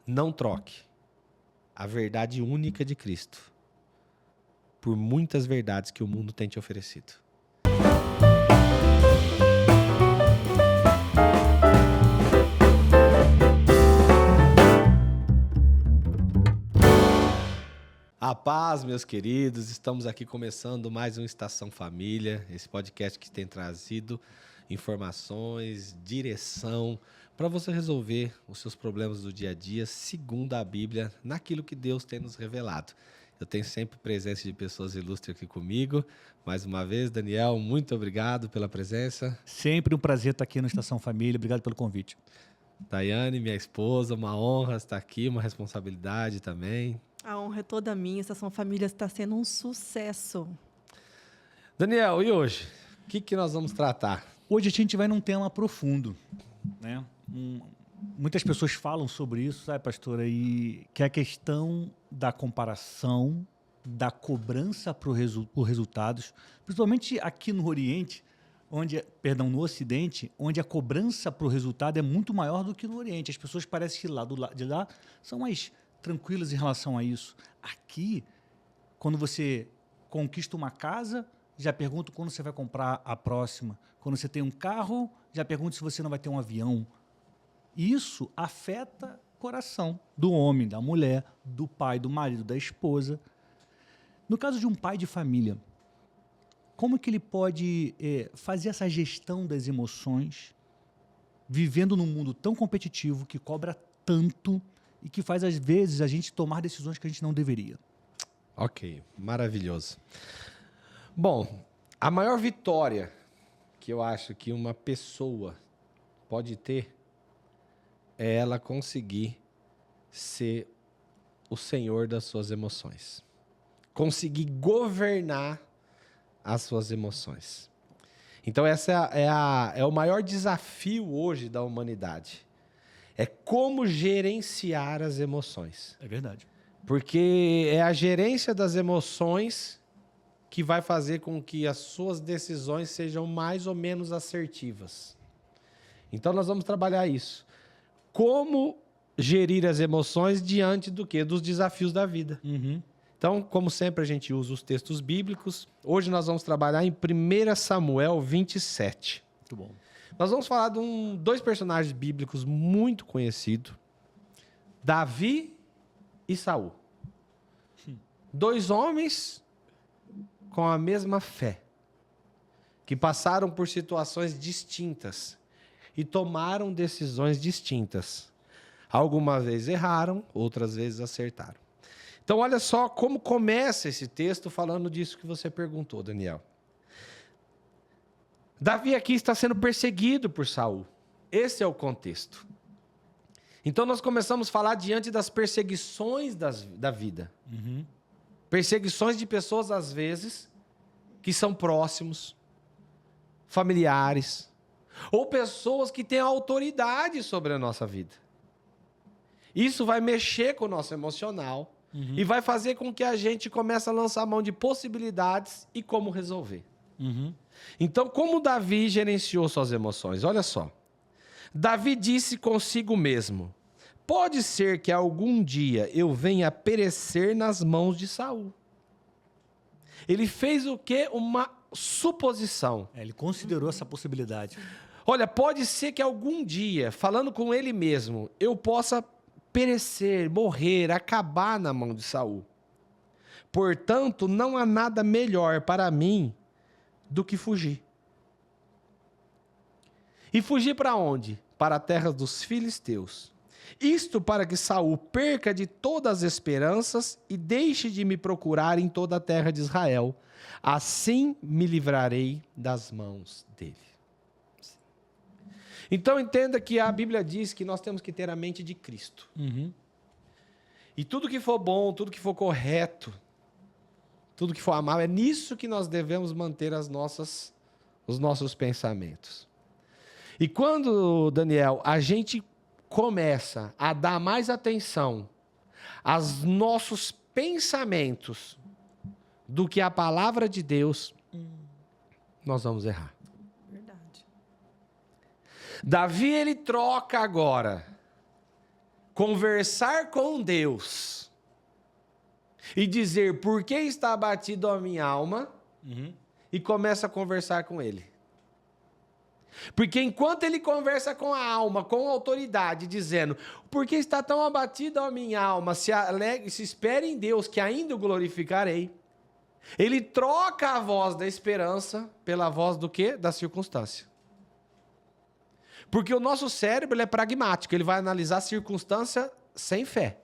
Não troque a verdade única de Cristo por muitas verdades que o mundo tem te oferecido. A paz, meus queridos, estamos aqui começando mais um Estação Família, esse podcast que tem trazido informações, direção para você resolver os seus problemas do dia a dia, segundo a Bíblia, naquilo que Deus tem nos revelado. Eu tenho sempre presença de pessoas ilustres aqui comigo. Mais uma vez, Daniel, muito obrigado pela presença. Sempre um prazer estar aqui no Estação Família. Obrigado pelo convite. Daiane, minha esposa, uma honra estar aqui, uma responsabilidade também. A honra é toda minha. Estação Família está sendo um sucesso. Daniel, e hoje? O que nós vamos tratar? Hoje a gente vai num tema profundo, né? Muitas pessoas falam sobre isso, sabe, pastora? E que é a questão da comparação, da cobrança por resultados, principalmente aqui no Oriente, no Ocidente, onde a cobrança para o resultado é muito maior do que no Oriente. As pessoas parecem que lá do lado de lá são mais tranquilas em relação a isso. Aqui, quando você conquista uma casa, já pergunta quando você vai comprar a próxima. Quando você tem um carro, já pergunta se você não vai ter um avião. Isso afeta o coração do homem, da mulher, do pai, do marido, da esposa. No caso de um pai de família, como que ele pode fazer essa gestão das emoções, vivendo num mundo tão competitivo, que cobra tanto e que faz, às vezes, a gente tomar decisões que a gente não deveria? Ok, maravilhoso. Bom, a maior vitória que eu acho que uma pessoa pode ter é ela conseguir ser o senhor das suas emoções. Conseguir governar as suas emoções. Então, esse é o maior desafio hoje da humanidade. É como gerenciar as emoções. É verdade. Porque é a gerência das emoções que vai fazer com que as suas decisões sejam mais ou menos assertivas. Então, nós vamos trabalhar isso. Como gerir as emoções diante do quê? Dos desafios da vida. Uhum. Então, como sempre, a gente usa os textos bíblicos. Hoje nós vamos trabalhar em 1 Samuel 27. Muito bom. Nós vamos falar de dois personagens bíblicos muito conhecidos, Davi e Saul. Dois homens com a mesma fé, que passaram por situações distintas e tomaram decisões distintas. Algumas vezes erraram, outras vezes acertaram. Então, olha só como começa esse texto falando disso que você perguntou, Daniel. Davi aqui está sendo perseguido por Saul. Esse é o contexto. Então, nós começamos a falar diante das perseguições da vida. Uhum. Perseguições de pessoas, às vezes, que são próximos, familiares, ou pessoas que têm autoridade sobre a nossa vida. Isso vai mexer com o nosso emocional e vai fazer com que a gente comece a lançar mão de possibilidades e como resolver. Uhum. Então, como Davi gerenciou suas emoções? Olha só. Davi disse consigo mesmo: pode ser que algum dia eu venha a perecer nas mãos de Saul. Ele fez o quê? Uma suposição. Ele considerou essa possibilidade. Olha, pode ser que algum dia, falando com ele mesmo, eu possa perecer, morrer, acabar na mão de Saul. Portanto, não há nada melhor para mim do que fugir. E fugir para onde? Para a terra dos filisteus. Isto para que Saul perca de todas as esperanças e deixe de me procurar em toda a terra de Israel. Assim me livrarei das mãos dele. Então entenda que a Bíblia diz que nós temos que ter a mente de Cristo. Uhum. E tudo que for bom, tudo que for correto, tudo que for amável, é nisso que nós devemos manter os nossos pensamentos. E quando, Daniel, a gente começa a dar mais atenção aos nossos pensamentos do que a palavra de Deus, nós vamos errar. Verdade. Davi, ele troca agora conversar com Deus e dizer por que está abatido a minha alma, e começa a conversar com ele. Porque enquanto ele conversa com a alma, com autoridade, dizendo, por que está tão abatida a minha alma, se alegre, se espere em Deus, que ainda o glorificarei. Ele troca a voz da esperança pela voz do quê? Da circunstância. Porque o nosso cérebro ele é pragmático, ele vai analisar a circunstância sem fé.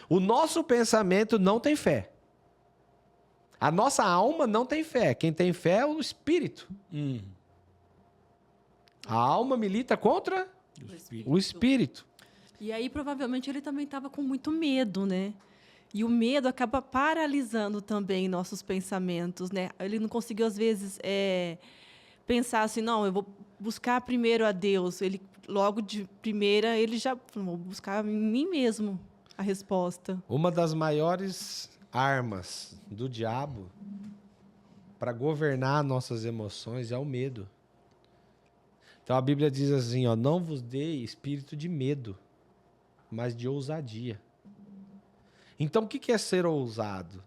O nosso pensamento não tem fé. A nossa alma não tem fé. Quem tem fé é o espírito. A alma milita contra o espírito. E aí, provavelmente, ele também estava com muito medo, né? E o medo acaba paralisando também nossos pensamentos, né? Ele não conseguiu, às vezes, pensar assim, não, eu vou buscar primeiro a Deus. Ele, logo de primeira, ele já vou buscar em mim mesmo a resposta. Uma das maiores armas do diabo para governar nossas emoções é o medo. Então a Bíblia diz assim, ó, não vos dei espírito de medo, mas de ousadia. Então o que é ser ousado?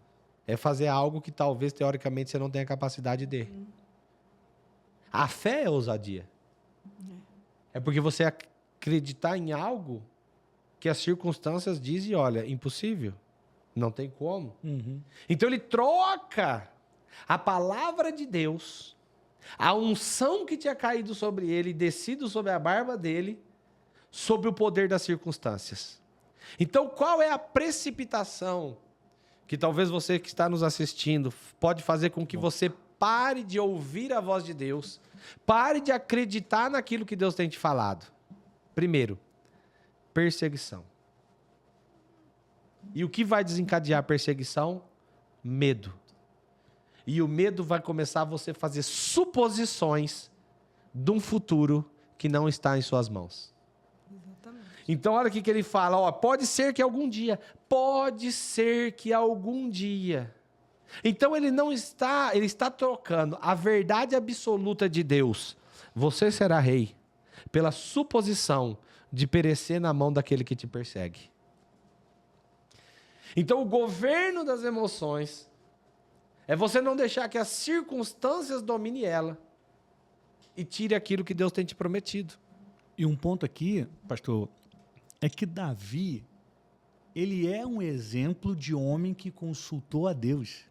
É fazer algo que talvez teoricamente você não tenha capacidade de. A fé é ousadia. É porque você acreditar em algo que as circunstâncias dizem, olha, impossível, não tem como. Então ele troca a palavra de Deus, a unção que tinha caído sobre ele, descido sobre a barba dele, sobre o poder das circunstâncias. Então, qual é a precipitação que talvez você que está nos assistindo pode fazer com que você pare de ouvir a voz de Deus, pare de acreditar naquilo que Deus tem te falado? Primeiro, perseguição. E o que vai desencadear a perseguição? Medo. E o medo vai começar a você fazer suposições de um futuro que não está em suas mãos. Exatamente. Então, olha o que ele fala, ó, pode ser que algum dia, Então, ele está trocando a verdade absoluta de Deus, você será rei, pela suposição de perecer na mão daquele que te persegue. Então, o governo das emoções é você não deixar que as circunstâncias dominem ela e tire aquilo que Deus tem te prometido. E um ponto aqui, pastor, é que Davi, ele é um exemplo de homem que consultou a Deus.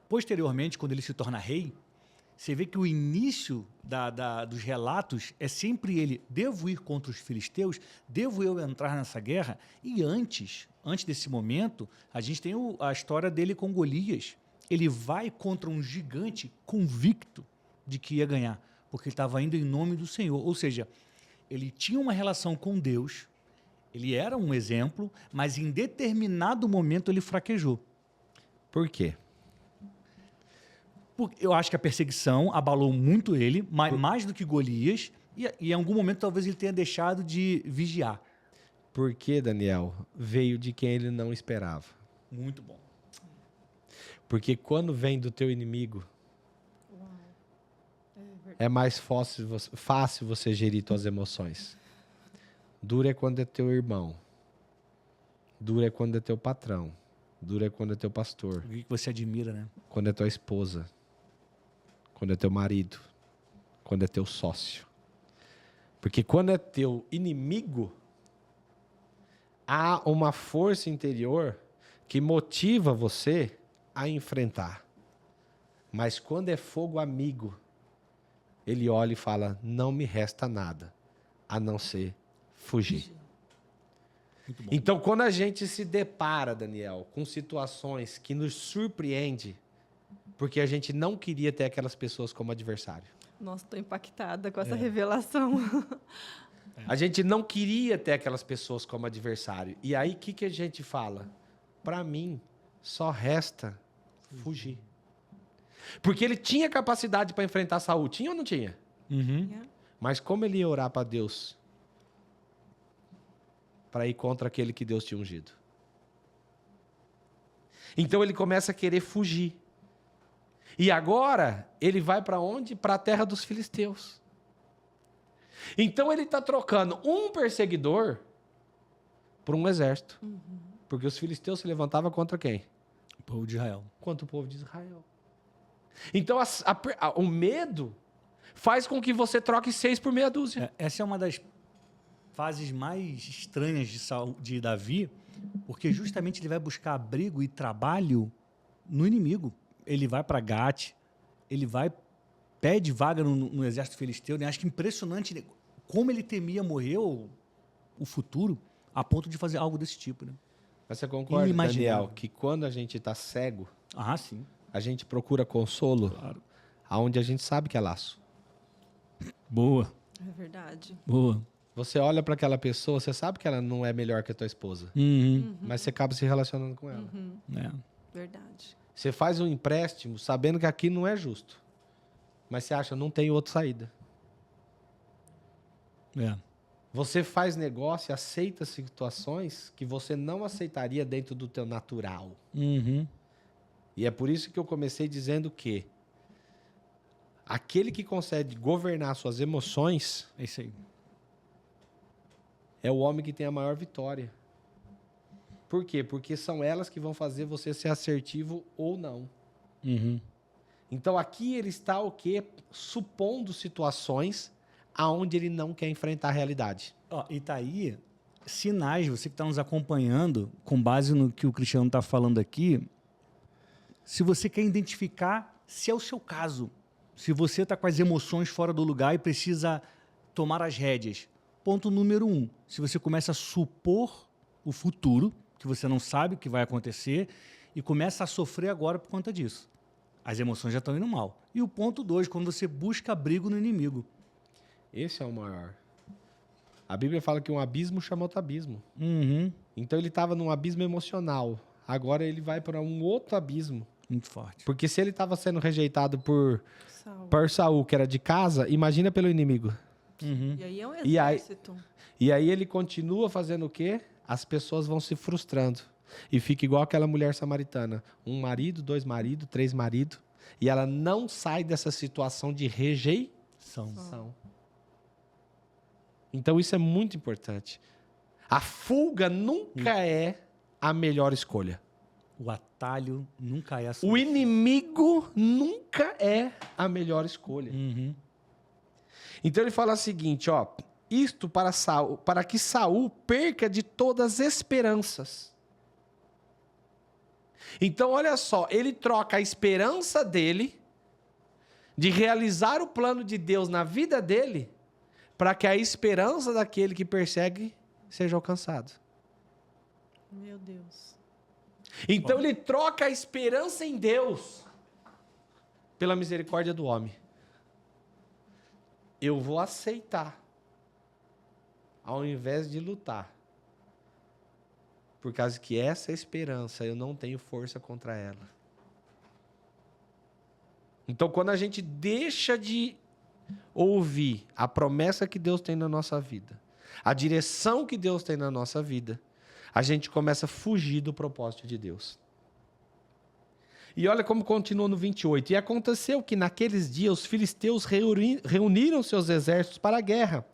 Posteriormente, quando ele se torna rei, você vê que o início dos relatos é sempre ele, devo ir contra os filisteus, devo eu entrar nessa guerra? E antes desse momento, a gente tem a história dele com Golias. Ele vai contra um gigante convicto de que ia ganhar, porque ele estava indo em nome do Senhor. Ou seja, ele tinha uma relação com Deus, ele era um exemplo, mas em determinado momento ele fraquejou. Por quê? Porque eu acho que a perseguição abalou muito ele, mais do que Golias, e em algum momento talvez ele tenha deixado de vigiar. Porque, Daniel, veio de quem ele não esperava. Muito bom. Porque quando vem do teu inimigo, é mais fácil você gerir tuas emoções. Duro é quando é teu irmão. Duro é quando é teu patrão. Duro é quando é teu pastor. O que você admira, né? Quando é tua esposa. Quando é teu marido. Quando é teu sócio. Porque quando é teu inimigo, há uma força interior que motiva você a enfrentar. Mas quando é fogo amigo, ele olha e fala, não me resta nada, a não ser fugir. Então, quando a gente se depara, Daniel, com situações que nos surpreendem, porque a gente não queria ter aquelas pessoas como adversário. Nossa, estou impactada com essa revelação. A gente não queria ter aquelas pessoas como adversário. E aí, o que a gente fala? Para mim, só resta fugir. Porque ele tinha capacidade para enfrentar Saul. Tinha ou não tinha? Mas como ele ia orar para Deus? Para ir contra aquele que Deus tinha ungido. Então ele começa a querer fugir. E agora, ele vai para onde? Para a terra dos filisteus. Então ele está trocando um perseguidor por um exército. Porque os filisteus se levantavam contra quem? O povo de Israel. Contra o povo de Israel. Então, o medo faz com que você troque 6 por meia dúzia. Essa é uma das fases mais estranhas de Davi, porque justamente ele vai buscar abrigo e trabalho no inimigo. Ele vai para Gate, ele pede vaga no exército filisteu. Né? Acho que impressionante como ele temia morrer o futuro, a ponto de fazer algo desse tipo. Né? Mas você concorda, Daniel, que quando a gente está cego, sim. a gente procura consolo aonde a gente sabe que é laço. Boa. É verdade. Boa. Você olha para aquela pessoa, você sabe que ela não é melhor que a tua esposa, mas você acaba se relacionando com ela. Verdade. Você faz um empréstimo sabendo que aqui não é justo, mas você acha não tem outra saída. Você faz negócio e aceita situações que você não aceitaria dentro do teu natural. E é por isso que eu comecei dizendo que aquele que consegue governar suas emoções É isso aí. é o homem que tem a maior vitória. Por quê? Porque são elas que vão fazer você ser assertivo ou não. Então aqui ele está o quê? Supondo situações aonde ele não quer enfrentar a realidade. E tá aí sinais, você que está nos acompanhando, com base no que o Cristiano está falando aqui, se você quer identificar se é o seu caso, se você está com as emoções fora do lugar e precisa tomar as rédeas. Ponto número 1, se você começa a supor o futuro, que você não sabe o que vai acontecer, e começa a sofrer agora por conta disso. As emoções já estão indo mal. E o ponto 2, quando você busca abrigo no inimigo. Esse é o maior. A Bíblia fala que um abismo chama outro abismo. Então ele estava num abismo emocional. Agora ele vai para um outro abismo. Muito forte. Porque se ele estava sendo rejeitado por Saul, que era de casa, imagina pelo inimigo. E aí é um exército. E aí ele continua fazendo o quê? As pessoas vão se frustrando. E fica igual aquela mulher samaritana. 1 marido, 2 maridos, 3 maridos. E ela não sai dessa situação de rejeição. Então isso é muito importante. A fuga nunca é a melhor escolha. O atalho nunca é a solução. O inimigo nunca é a melhor escolha. Então ele fala o seguinte, isto para que Saul perca de todas as esperanças. Então olha só, ele troca a esperança dele de realizar o plano de Deus na vida dele para que a esperança daquele que persegue seja alcançada. Meu Deus. Então ele troca a esperança em Deus pela misericórdia do homem. Eu vou aceitar, ao invés de lutar. Por causa que essa esperança, eu não tenho força contra ela. Então, quando a gente deixa de ouvir a promessa que Deus tem na nossa vida, a direção que Deus tem na nossa vida, a gente começa a fugir do propósito de Deus. E olha como continua no 28. E aconteceu que naqueles dias os filisteus reuniram seus exércitos para a guerra,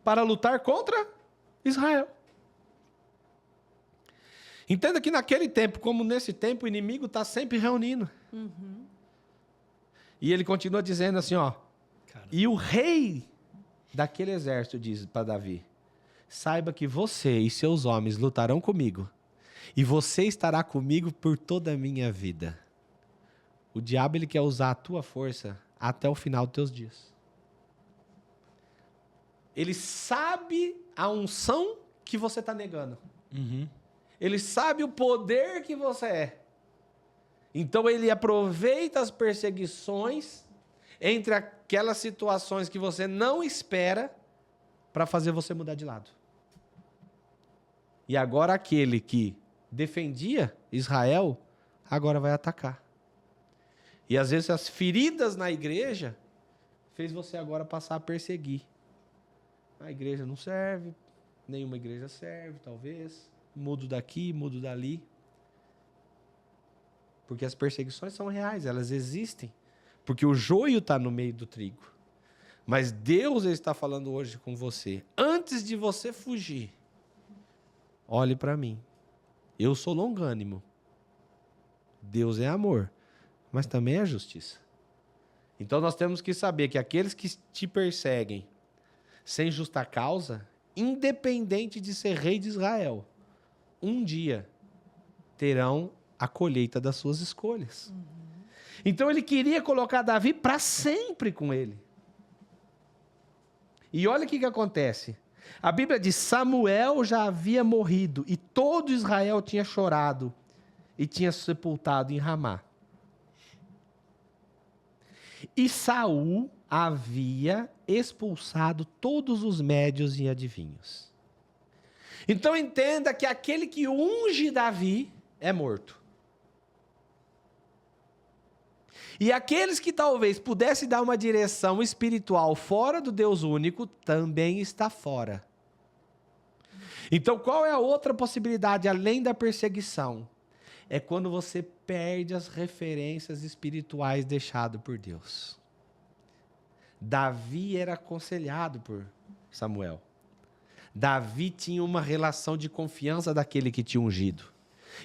para lutar contra Israel. Entenda que naquele tempo, como nesse tempo, o inimigo está sempre reunindo. E ele continua dizendo assim, e o rei daquele exército diz para Davi, saiba que você e seus homens lutarão comigo, e você estará comigo por toda a minha vida. O diabo ele quer usar a tua força até o final dos teus dias. Ele sabe a unção que você está negando. Ele sabe o poder que você é. Então ele aproveita as perseguições entre aquelas situações que você não espera para fazer você mudar de lado. E agora aquele que defendia Israel, agora vai atacar. E às vezes as feridas na igreja fez você agora passar a perseguir. A igreja não serve, nenhuma igreja serve, talvez. Mudo daqui, mudo dali. Porque as perseguições são reais, elas existem. Porque o joio está no meio do trigo. Mas Deus está falando hoje com você. Antes de você fugir, olhe para mim. Eu sou longânimo. Deus é amor, mas também é justiça. Então nós temos que saber que aqueles que te perseguem sem justa causa, independente de ser rei de Israel, um dia terão a colheita das suas escolhas. Então ele queria colocar Davi para sempre com ele. E olha o que acontece. A Bíblia diz: Samuel já havia morrido e todo Israel tinha chorado e tinha sepultado em Ramá. E Saul havia expulsado todos os médios e adivinhos. Então entenda que aquele que unge Davi é morto. E aqueles que talvez pudessem dar uma direção espiritual fora do Deus único, também está fora. Então qual é a outra possibilidade além da perseguição? É quando você perde as referências espirituais deixadas por Deus. Davi era aconselhado por Samuel. Davi tinha uma relação de confiança daquele que tinha ungido.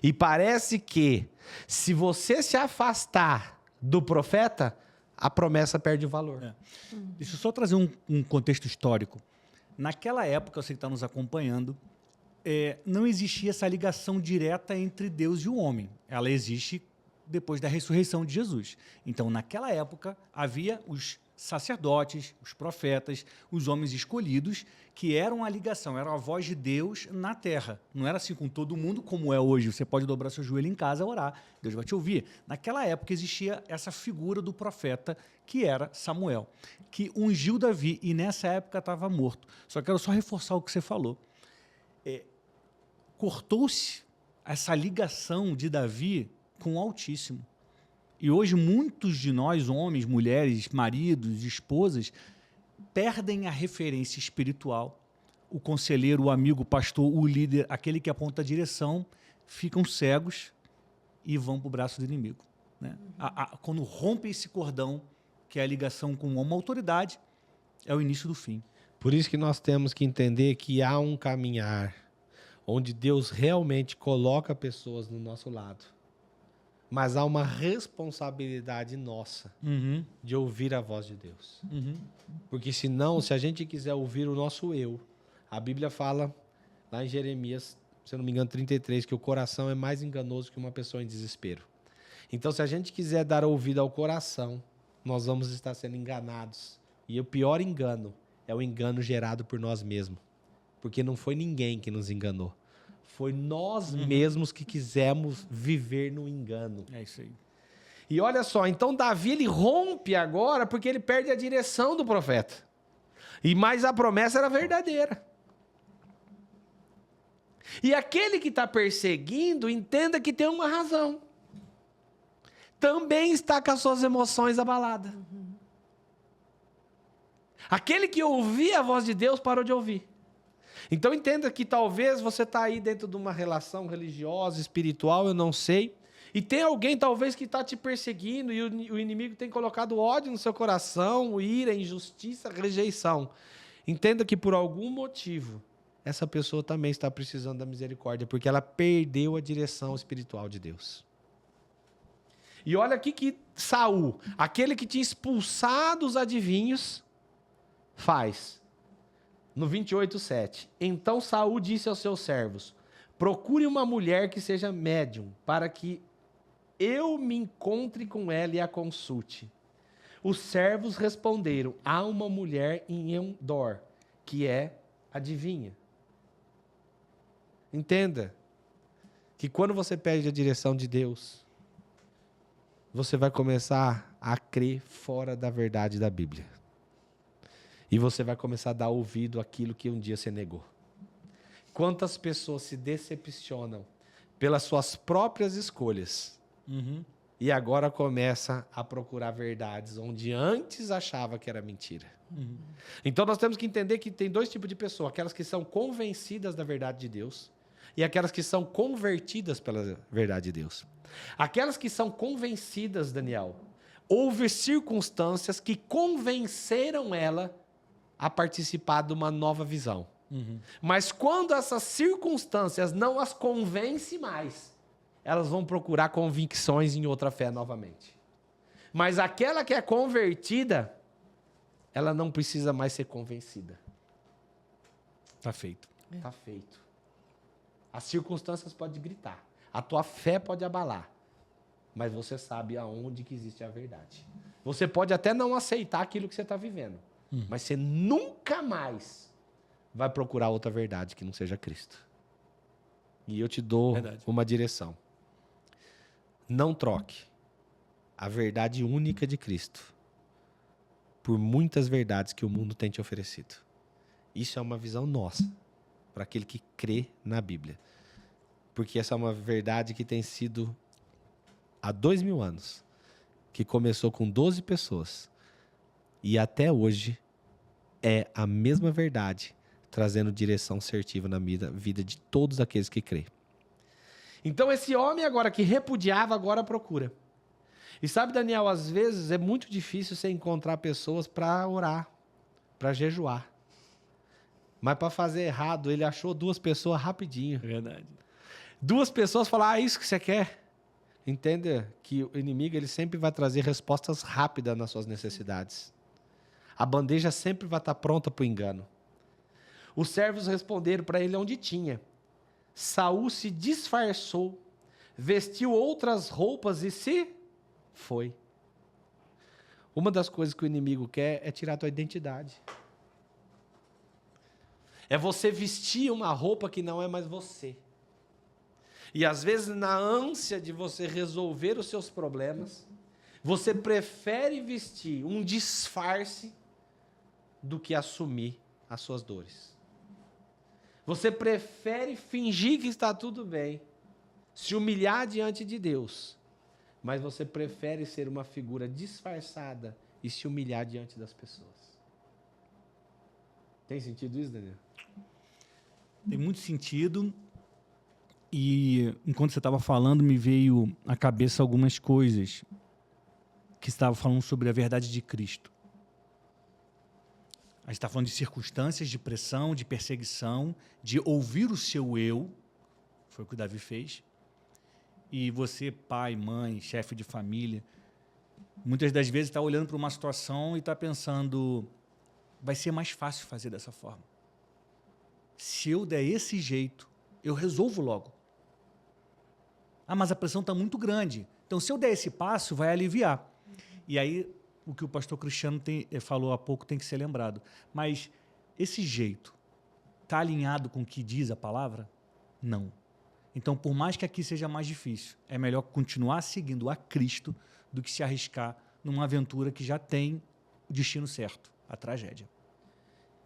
E parece que, se você se afastar do profeta, a promessa perde o valor. Deixa eu só trazer um contexto histórico. Naquela época, você que está nos acompanhando, não existia essa ligação direta entre Deus e o homem. Ela existe depois da ressurreição de Jesus. Então, naquela época, havia os sacerdotes, os profetas, os homens escolhidos, que eram a ligação, era a voz de Deus na terra. Não era assim com todo mundo como é hoje. Você pode dobrar seu joelho em casa e orar, Deus vai te ouvir. Naquela época existia essa figura do profeta, que era Samuel, que ungiu Davi e nessa época estava morto. Só quero só reforçar o que você falou. Cortou-se essa ligação de Davi com o Altíssimo. E hoje muitos de nós, homens, mulheres, maridos, esposas, perdem a referência espiritual. O conselheiro, o amigo, o pastor, o líder, aquele que aponta a direção, ficam cegos e vão para o braço do inimigo. Né? Quando rompe esse cordão, que é a ligação com uma autoridade, é o início do fim. Por isso que nós temos que entender que há um caminhar onde Deus realmente coloca pessoas no nosso lado. Mas há uma responsabilidade nossa de ouvir a voz de Deus. Porque senão, se a gente quiser ouvir o nosso eu, a Bíblia fala, lá em Jeremias, se eu não me engano, 33, que o coração é mais enganoso que uma pessoa em desespero. Então, se a gente quiser dar ouvido ao coração, nós vamos estar sendo enganados. E o pior engano é o engano gerado por nós mesmos. Porque não foi ninguém que nos enganou. Foi nós mesmos que quisemos viver no engano. É isso aí. E olha só, então Davi ele rompe agora porque ele perde a direção do profeta. Mas a promessa era verdadeira. E aquele que está perseguindo, entenda que tem uma razão. Também está com as suas emoções abaladas. Aquele que ouvia a voz de Deus parou de ouvir. Então entenda que talvez você está aí dentro de uma relação religiosa, espiritual, eu não sei, e tem alguém talvez que está te perseguindo e o inimigo tem colocado ódio no seu coração, ira, injustiça, rejeição. Entenda que por algum motivo essa pessoa também está precisando da misericórdia, porque ela perdeu a direção espiritual de Deus. E olha aqui que Saul, aquele que tinha expulsado os adivinhos, faz. No 28:7. Então Saul disse aos seus servos: procure uma mulher que seja médium, para que eu me encontre com ela e a consulte. Os servos responderam: há uma mulher em Endor, que é adivinha. Entenda que quando você pede a direção de Deus, você vai começar a crer fora da verdade da Bíblia. E você vai começar a dar ouvido àquilo que um dia você negou. Quantas pessoas se decepcionam pelas suas próprias escolhas e agora começa a procurar verdades onde antes achava que era mentira. Então nós temos que entender que tem dois tipos de pessoas: aquelas que são convencidas da verdade de Deus e aquelas que são convertidas pela verdade de Deus. Aquelas que são convencidas, Daniel, houve circunstâncias que convenceram ela a participar de uma nova visão. Mas quando essas circunstâncias não as convencem mais, elas vão procurar convicções em outra fé novamente. Mas aquela que é convertida, ela não precisa mais ser convencida. Tá feito. Está feito. As circunstâncias podem gritar. A tua fé pode abalar. Mas você sabe aonde que existe a verdade. Você pode até não aceitar aquilo que você está vivendo. Mas você nunca mais vai procurar outra verdade que não seja Cristo. E eu te dou uma direção. Não troque a verdade única de Cristo por muitas verdades que o mundo tem te oferecido. Isso é uma visão nossa, para aquele que crê na Bíblia. Porque essa é uma verdade que tem sido há 2000 anos, que começou com 12 pessoas e até hoje é a mesma verdade, trazendo direção assertiva na vida de todos aqueles que crê. Então esse homem agora que repudiava, agora procura. E sabe, Daniel, às vezes é muito difícil você encontrar pessoas para orar, para jejuar. Mas para fazer errado, ele achou 2 pessoas rapidinho. Verdade. 2 pessoas falaram, isso que você quer? Entenda que o inimigo ele sempre vai trazer respostas rápidas nas suas necessidades. A bandeja sempre vai estar pronta para o engano. Os servos responderam para ele onde tinha. Saul se disfarçou, vestiu outras roupas e se foi. Uma das coisas que o inimigo quer é tirar a tua identidade. É você vestir uma roupa que não é mais você. E às vezes, na ânsia de você resolver os seus problemas, você prefere vestir um disfarce do que assumir as suas dores. Você prefere fingir que está tudo bem, se humilhar diante de Deus, mas você prefere ser uma figura disfarçada e se humilhar diante das pessoas. Tem sentido isso, Daniel? Tem muito sentido. E enquanto você estava falando, me veio à cabeça algumas coisas que estava falando sobre a verdade de Cristo. A gente está falando de circunstâncias, de pressão, de perseguição, de ouvir o seu eu. Foi o que o Davi fez. E você, pai, mãe, chefe de família, muitas das vezes está olhando para uma situação e está pensando, vai ser mais fácil fazer dessa forma. Se eu der esse jeito, eu resolvo logo. Ah, mas a pressão está muito grande. Então, se eu der esse passo, vai aliviar. E aí, o que o pastor Cristiano falou há pouco tem que ser lembrado. Mas esse jeito está alinhado com o que diz a palavra? Não. Então, por mais que aqui seja mais difícil, é melhor continuar seguindo a Cristo do que se arriscar numa aventura que já tem o destino certo, a tragédia.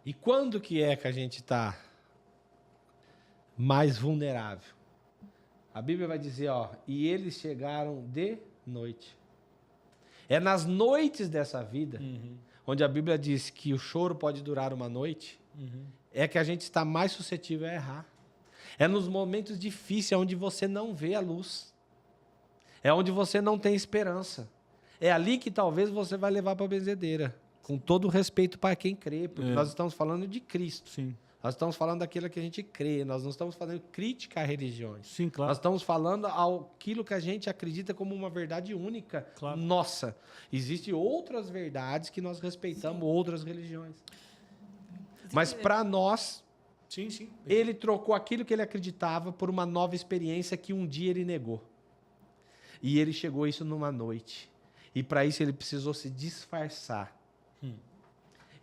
E quando que é que a gente está mais vulnerável? A Bíblia vai dizer, e eles chegaram de noite. É nas noites dessa vida, onde a Bíblia diz que o choro pode durar uma noite, é que a gente está mais suscetível a errar. É nos momentos difíceis, onde você não vê a luz. É onde você não tem esperança. É ali que talvez você vai levar para a benzedeira. Com todo o respeito para quem crê, porque nós estamos falando de Cristo. Sim. Nós estamos falando daquilo que a gente crê, nós não estamos fazendo crítica a religiões. Sim, claro. Nós estamos falando aquilo que a gente acredita como uma verdade única, nossa. Existem outras verdades que nós respeitamos, outras religiões. Mas para nós, ele trocou aquilo que ele acreditava por uma nova experiência que um dia ele negou. E ele chegou a isso numa noite. E para isso ele precisou se disfarçar.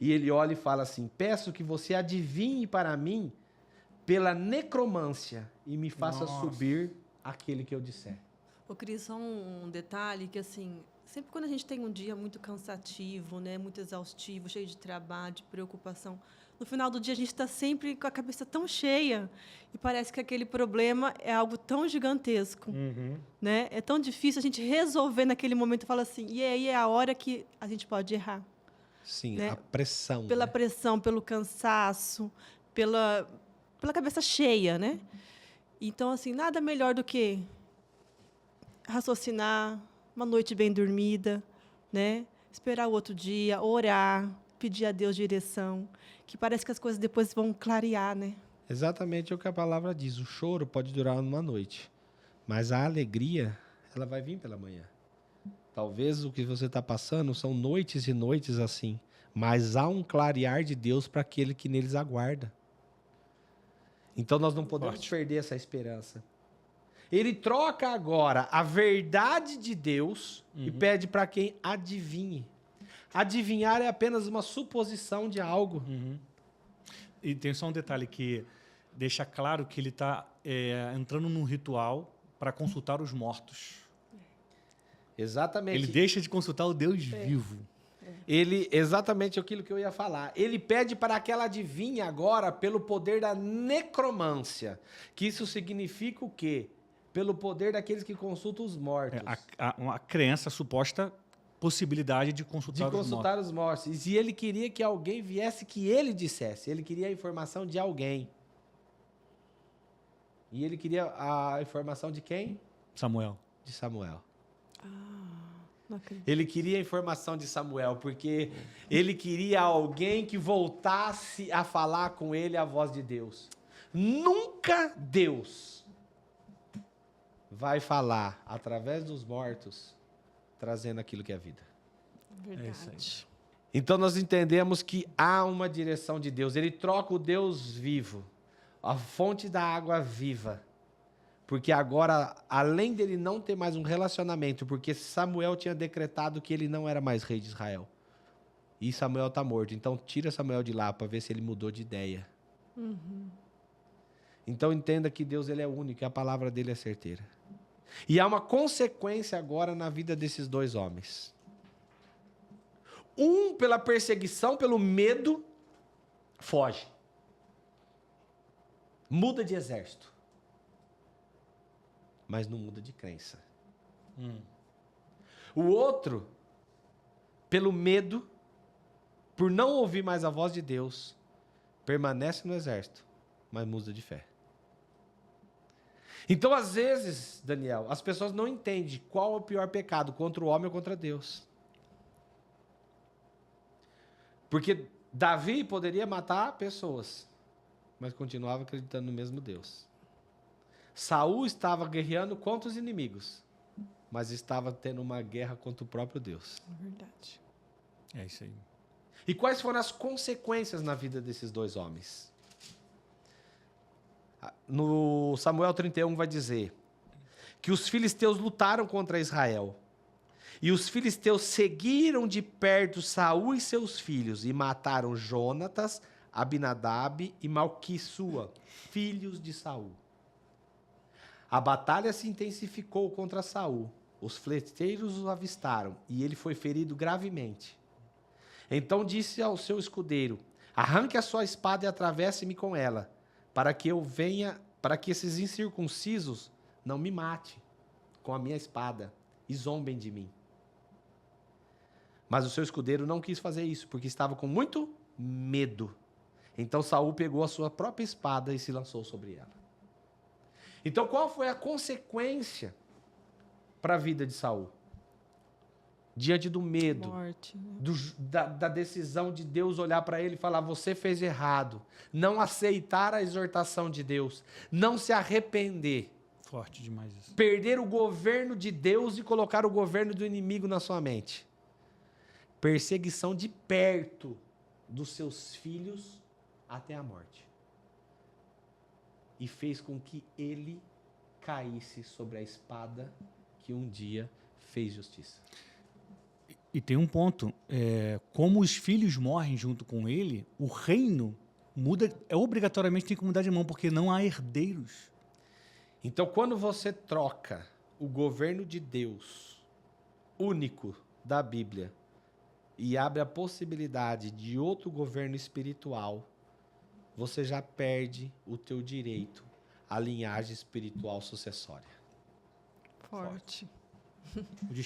E ele olha e fala assim, peço que você adivinhe para mim pela necromância e me faça subir aquele que eu disser. Ô, Cris, só um detalhe que, assim, sempre quando a gente tem um dia muito cansativo, né, muito exaustivo, cheio de trabalho, de preocupação, no final do dia a gente está sempre com a cabeça tão cheia e parece que aquele problema é algo tão gigantesco, né? É tão difícil a gente resolver naquele momento e falar assim, e aí é a hora que a gente pode errar. Sim, né? A pressão. Pela pressão, pelo cansaço, pela cabeça cheia, né? Então, assim, nada melhor do que raciocinar, uma noite bem dormida, né? Esperar o outro dia, orar, pedir a Deus direção, que parece que as coisas depois vão clarear, né? Exatamente o que a palavra diz. O choro pode durar uma noite, mas a alegria, ela vai vir pela manhã. Talvez o que você está passando são noites e noites assim, mas há um clarear de Deus para aquele que neles aguarda. Então nós não podemos perder essa esperança. Ele troca agora a verdade de Deus e pede para quem adivinhe. Adivinhar é apenas uma suposição de algo. E tem só um detalhe que deixa claro que ele está entrando num ritual para consultar os mortos. Exatamente. Ele deixa de consultar o Deus vivo. Exatamente aquilo que eu ia falar. Ele pede para que ela adivinhe agora pelo poder da necromância. Que isso significa o quê? Pelo poder daqueles que consultam os mortos. Uma crença, suposta possibilidade de consultar os mortos. E ele queria que alguém viesse que ele dissesse. Ele queria a informação de alguém. E ele queria a informação de quem? Samuel. De Samuel. Não acredito. Ele queria a informação de Samuel, porque ele queria alguém que voltasse a falar com ele a voz de Deus. Nunca Deus vai falar através dos mortos, trazendo aquilo que é vida. Verdade. Então nós entendemos que há uma direção de Deus. Ele troca o Deus vivo, a fonte da água viva. Porque agora, além dele não ter mais um relacionamento, porque Samuel tinha decretado que ele não era mais rei de Israel. E Samuel está morto. Então tira Samuel de lá para ver se ele mudou de ideia. Então entenda que Deus ele é único e a palavra dele é certeira. E há uma consequência agora na vida desses dois homens. Um, pela perseguição, pelo medo, foge. Muda de exército. Mas não muda de crença. O outro, pelo medo, por não ouvir mais a voz de Deus, permanece no exército, mas muda de fé. Então, às vezes, Daniel, as pessoas não entendem qual é o pior pecado, contra o homem ou contra Deus. Porque Davi poderia matar pessoas, mas continuava acreditando no mesmo Deus. Saul estava guerreando contra os inimigos, mas estava tendo uma guerra contra o próprio Deus. Verdade. É isso aí. E quais foram as consequências na vida desses dois homens? No Samuel 31 vai dizer que os filisteus lutaram contra Israel. E os filisteus seguiram de perto Saul e seus filhos e mataram Jonatas, Abinadab e Malquissua, filhos de Saul. A batalha se intensificou contra Saul. Os fleteiros o avistaram e ele foi ferido gravemente. Então disse ao seu escudeiro: arranque a sua espada e atravesse-me com ela, para que esses incircuncisos não me matem com a minha espada e zombem de mim. Mas o seu escudeiro não quis fazer isso, porque estava com muito medo. Então Saul pegou a sua própria espada e se lançou sobre ela. Então qual foi a consequência para a vida de Saul? Diante do medo, Morte, né? da decisão de Deus olhar para ele e falar: você fez errado. Não aceitar a exortação de Deus. Não se arrepender. Forte demais isso. Perder o governo de Deus e colocar o governo do inimigo na sua mente. Perseguição de perto dos seus filhos até a morte. E fez com que ele caísse sobre a espada que um dia fez justiça. E tem um ponto, como os filhos morrem junto com ele, o reino muda, obrigatoriamente tem que mudar de mão, porque não há herdeiros. Então, quando você troca o governo de Deus, único da Bíblia, e abre a possibilidade de outro governo espiritual, você já perde o teu direito à linhagem espiritual sucessória. Forte.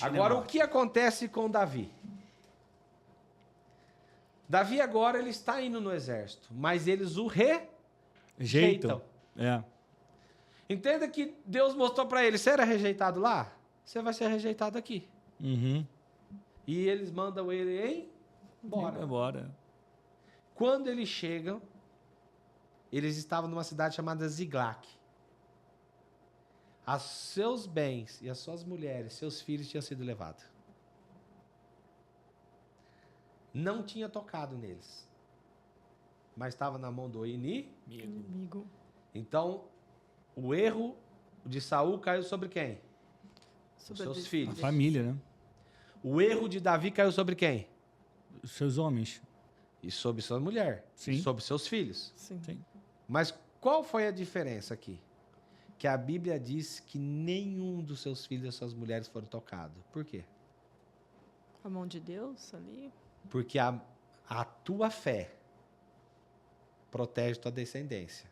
Agora, o que acontece com Davi? Davi agora ele está indo no exército, mas eles o rejeitam. Entenda que Deus mostrou para ele: você era rejeitado lá, você vai ser rejeitado aqui. Uhum. E eles mandam ele embora. Quando eles chegam, eles estavam numa cidade chamada Ziglac. Os seus bens e as suas mulheres, seus filhos tinham sido levados. Não tinha tocado neles, mas estava na mão do Inimigo. Então, o erro de Saul caiu sobre quem? Os seus A filhos. família, né? O erro de Davi caiu sobre quem? Os seus homens. E sobre sua mulher. Sim. E sobre seus filhos. Sim. Sim. Mas qual foi a diferença aqui? Que a Bíblia diz que nenhum dos seus filhos e das suas mulheres foram tocados. Por quê? A mão de Deus ali. Porque a tua fé protege tua descendência,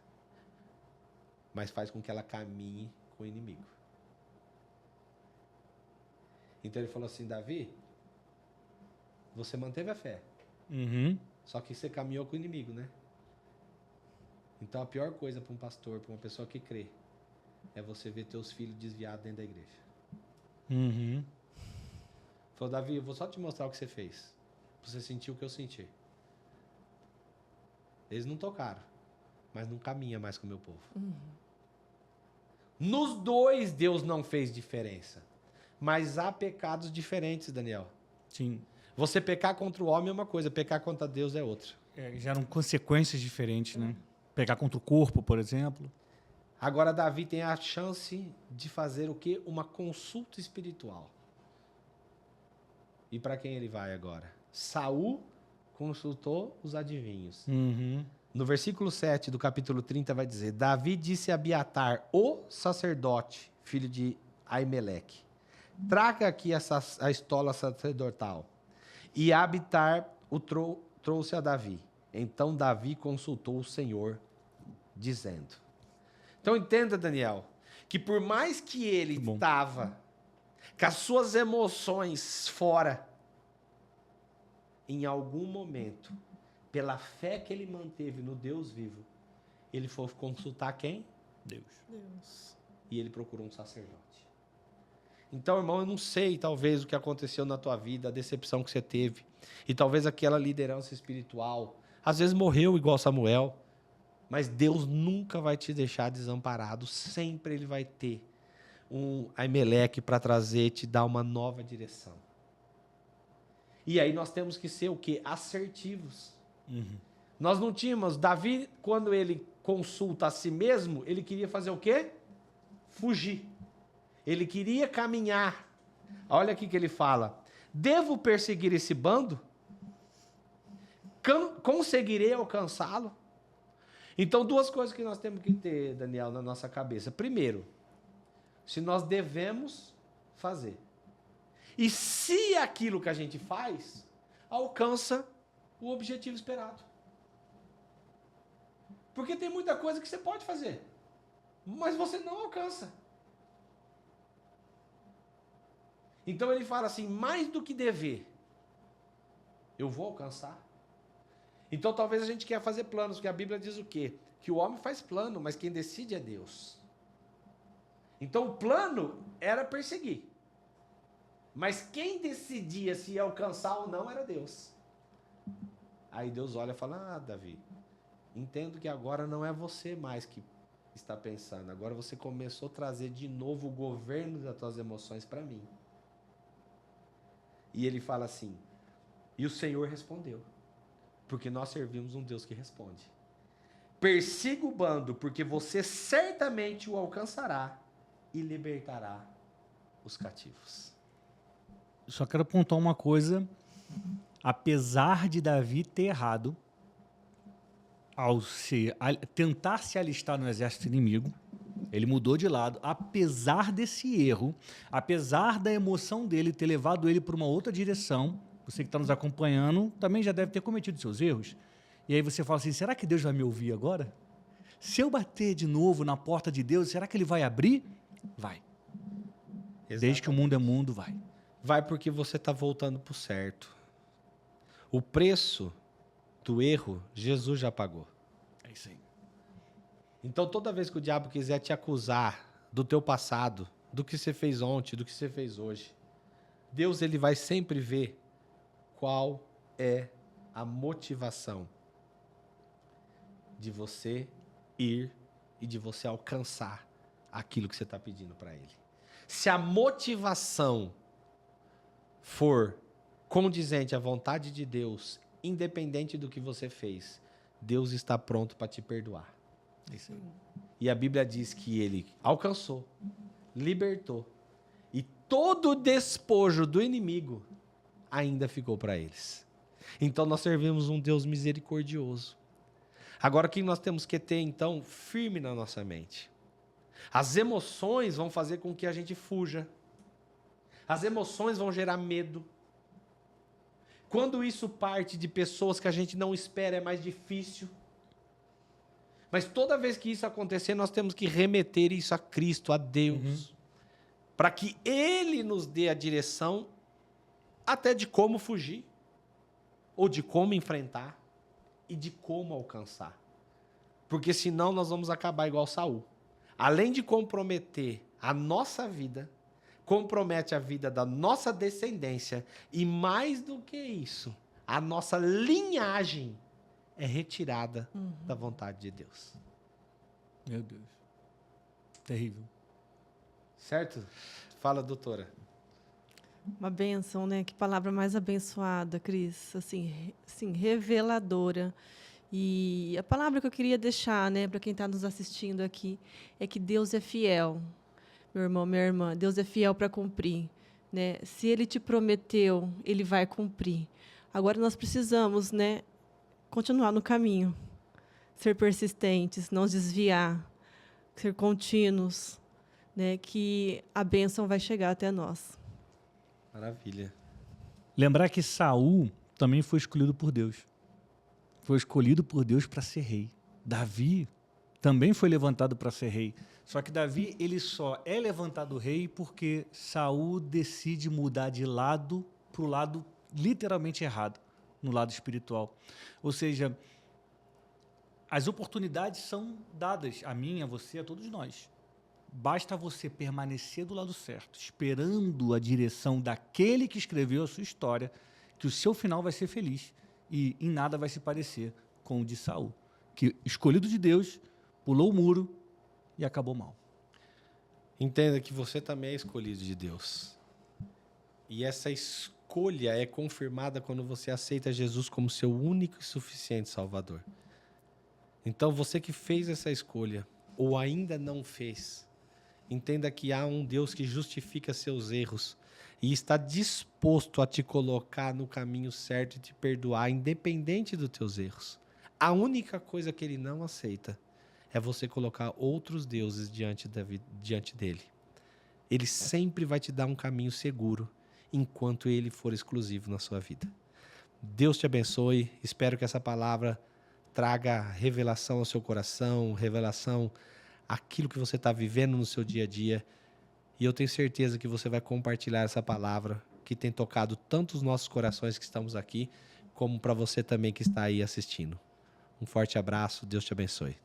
mas faz com que ela caminhe com o inimigo. Então ele falou assim, Davi, você manteve a fé, Uhum. só que você caminhou com o inimigo, né? Então a pior coisa para um pastor, para uma pessoa que crê, é você ver teus filhos desviados dentro da igreja. Uhum. Falou, Davi, eu vou só te mostrar o que você fez, pra você sentir o que eu senti. Eles não tocaram, mas não caminha mais com o meu povo. Nos dois, Deus não fez diferença. Mas há pecados diferentes, Daniel. Sim. Você pecar contra o homem é uma coisa, pecar contra Deus é outra. Geram consequências diferentes, né? Pegar contra o corpo, por exemplo. Agora, Davi tem a chance de fazer o quê? Uma consulta espiritual. E para quem ele vai agora? Saul consultou os adivinhos. Uhum. No versículo 7 do capítulo 30 vai dizer, Davi disse a Abiatar, o sacerdote, filho de Aimeleque, traga aqui a estola sacerdotal. E Abiatar trouxe a Davi. Então Davi consultou o Senhor, dizendo. Então entenda, Daniel, que por mais que ele estava com as suas emoções fora, em algum momento, pela fé que ele manteve no Deus vivo, ele foi consultar quem? Deus. E ele procurou um sacerdote. Então, irmão, eu não sei, talvez, o que aconteceu na tua vida, a decepção que você teve, e talvez aquela liderança espiritual, às vezes morreu igual Samuel, mas Deus nunca vai te deixar desamparado, sempre ele vai ter um Aimeleque para trazer, te dar uma nova direção. E aí nós temos que ser o quê? Assertivos. Uhum. Nós não tínhamos, Davi, quando ele consulta a si mesmo, ele queria fazer o quê? Fugir. Ele queria caminhar. Olha aqui que ele fala, devo perseguir esse bando? Conseguirei alcançá-lo? Então, duas coisas que nós temos que ter, Daniel, na nossa cabeça. Primeiro, se nós devemos fazer. E se aquilo que a gente faz alcança o objetivo esperado. Porque tem muita coisa que você pode fazer, mas você não alcança. Então ele fala assim, mais do que dever, eu vou alcançar. Então talvez a gente quer fazer planos, porque a Bíblia diz o quê? Que o homem faz plano, mas quem decide é Deus. Então o plano era perseguir. Mas quem decidia se ia alcançar ou não era Deus. Aí Deus olha e fala, Davi, entendo que agora não é você mais que está pensando. Agora você começou a trazer de novo o governo das tuas emoções para mim. E ele fala assim, e o Senhor respondeu, porque nós servimos um Deus que responde. Persiga o bando, porque você certamente o alcançará e libertará os cativos. Só quero apontar uma coisa. Apesar de Davi ter errado ao tentar se alistar no exército inimigo, ele mudou de lado. Apesar desse erro, apesar da emoção dele ter levado ele para uma outra direção, você que está nos acompanhando também já deve ter cometido seus erros. E aí você fala assim, será que Deus vai me ouvir agora? Se eu bater de novo na porta de Deus, será que ele vai abrir? Vai. Exatamente. Desde que o mundo é mundo, vai. Vai porque você está voltando para o certo. O preço do erro, Jesus já pagou. É isso aí. Então, toda vez que o diabo quiser te acusar do teu passado, do que você fez ontem, do que você fez hoje, Deus ele vai sempre ver qual é a motivação de você ir e de você alcançar aquilo que você está pedindo para Ele. Se a motivação for condizente à vontade de Deus, independente do que você fez, Deus está pronto para te perdoar. Isso aí. E a Bíblia diz que Ele alcançou, libertou, e todo o despojo do inimigo ainda ficou para eles. Então nós servimos um Deus misericordioso. Agora o que nós temos que ter, então, firme na nossa mente? As emoções vão fazer com que a gente fuja. As emoções vão gerar medo. Quando isso parte de pessoas que a gente não espera, é mais difícil. Mas toda vez que isso acontecer, nós temos que remeter isso a Cristo, a Deus, para que Ele nos dê a direção até de como fugir, ou de como enfrentar, e de como alcançar. Porque senão nós vamos acabar igual Saul. Além de comprometer a nossa vida, compromete a vida da nossa descendência, e mais do que isso, a nossa linhagem é retirada da vontade de Deus. Meu Deus. Terrível. Certo? Fala, doutora. Uma bênção, né? Que palavra mais abençoada, Cris. Assim, reveladora. E a palavra que eu queria deixar, né, para quem está nos assistindo aqui, é que Deus é fiel. Meu irmão, minha irmã, Deus é fiel para cumprir, né? Se Ele te prometeu, Ele vai cumprir. Agora nós precisamos, né, continuar no caminho, ser persistentes, não desviar, ser contínuos, né, que a bênção vai chegar até nós. Maravilha. Lembrar que Saul também foi escolhido por Deus. Foi escolhido por Deus para ser rei. Davi também foi levantado para ser rei. Só que Davi, ele só é levantado rei porque Saul decide mudar de lado para o lado literalmente errado, no lado espiritual. Ou seja, as oportunidades são dadas a mim, a você, a todos nós. Basta você permanecer do lado certo, esperando a direção daquele que escreveu a sua história, que o seu final vai ser feliz e em nada vai se parecer com o de Saul, que, escolhido de Deus, pulou o muro e acabou mal. Entenda que você também é escolhido de Deus. E essa escolha é confirmada quando você aceita Jesus como seu único e suficiente Salvador. Então, você que fez essa escolha, ou ainda não fez, entenda que há um Deus que justifica seus erros e está disposto a te colocar no caminho certo e te perdoar, independente dos teus erros. A única coisa que Ele não aceita é você colocar outros deuses diante dele. Ele sempre vai te dar um caminho seguro, enquanto Ele for exclusivo na sua vida. Deus te abençoe. Espero que essa palavra traga revelação ao seu coração, revelação àquilo que você está vivendo no seu dia a dia. E eu tenho certeza que você vai compartilhar essa palavra que tem tocado tanto os nossos corações que estamos aqui, como para você também que está aí assistindo. Um forte abraço. Deus te abençoe.